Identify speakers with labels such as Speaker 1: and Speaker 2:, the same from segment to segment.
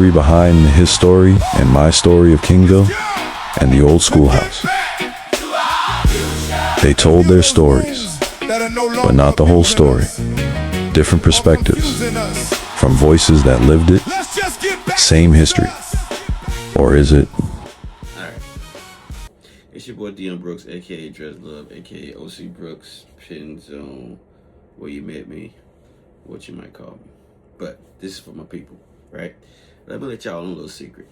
Speaker 1: history behind his story and my story of Kingville and the old schoolhouse. They told their stories, but not the whole story. Different perspectives, from voices that lived it. Same history. Or is it?
Speaker 2: Alright. It's your boy Dion Brooks, aka Dress Love, aka OC Brooks, Pin Zone, where you met me, what you might call me. But this is for my people, right? Let me let y'all know a little secret.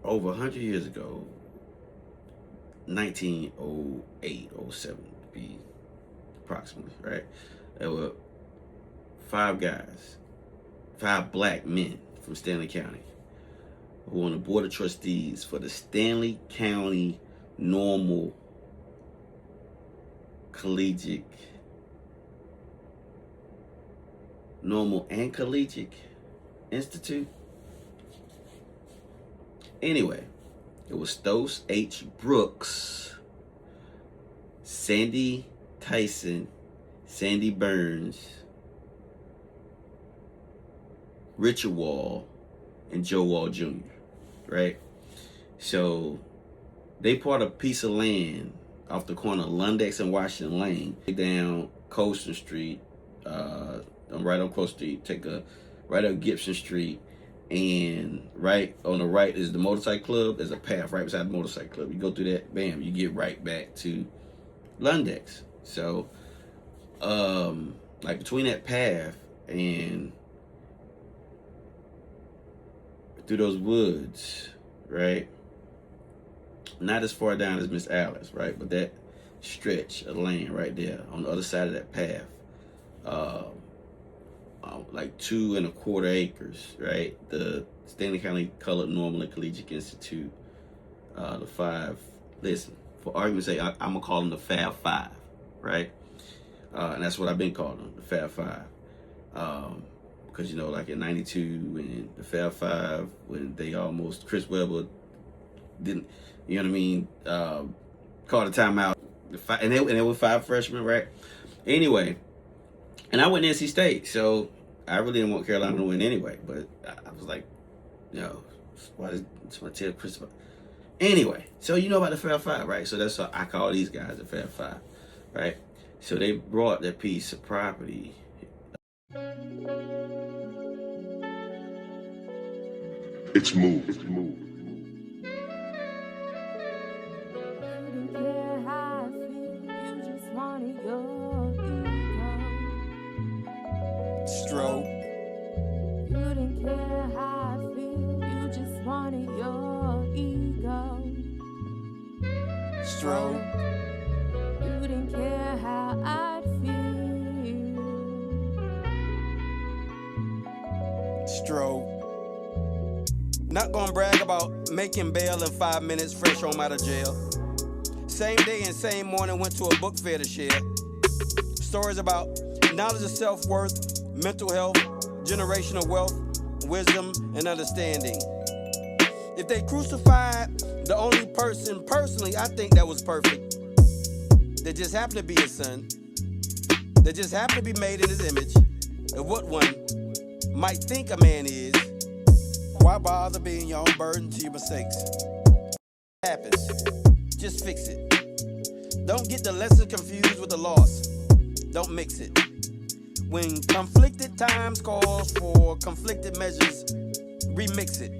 Speaker 2: Over 100 years ago, 1908, 07 to be approximately, right? There were 5 guys, 5 black men from Stanley County who were on the board of trustees for the Stanley County Normal and Collegiate Institute. Anyway, it was Thos H. Brooks, Sandy Tyson, Sandy Burns, Richard Wall, and Joe Wall Jr., right? So they bought a piece of land off the corner of Lundex and Washington Lane, down Colston Street, right on Coast Street, take a right up Gibson Street, and right on the right is the motorcycle club. There's a path right beside the motorcycle club. You go through that, bam, you get right back to Lundex. So, like between that path and through those woods, right? Not as far down as Miss Alice, right? But that stretch of land right there on the other side of that path, like 2 1/4 acres, right? The Stanley County Colored Normal and Collegiate Institute, the 5. Listen, for argument's sake, I'm gonna call them the Fab 5, right? And that's what I've been calling them, the Fab 5. Because, you know, like in 92, when the Fab 5, when they almost, Chris Webber didn't, you know what I mean, called a timeout. And they were 5 freshmen, right? Anyway, and I went to NC State, so I really didn't want Carolina to win anyway. But I was like, you know, why does my tell Chris about? Anyway, so you know about the Fab 5, right? So that's why I call these guys the Fab 5, right? So they brought that piece of property.
Speaker 3: It's moved.
Speaker 4: Stroke.
Speaker 5: You didn't care how I feel, you just wanted your ego.
Speaker 4: Stroke.
Speaker 5: You didn't care how I feel.
Speaker 4: Stroke. Not gonna brag about making bail in 5 minutes fresh home out of jail. Same day and same morning went to a book fair to share. Stories about knowledge of self-worth, mental health, generational wealth, wisdom, and understanding. If they crucified the only person personally I think that was perfect, that just happened to be his son, that just happened to be made in his image, of what one might think a man is, why bother being your own burden to your mistakes? It happens. Just fix it. Don't get the lesson confused with the loss. Don't mix it. When conflicted times calls for conflicted measures, remix it.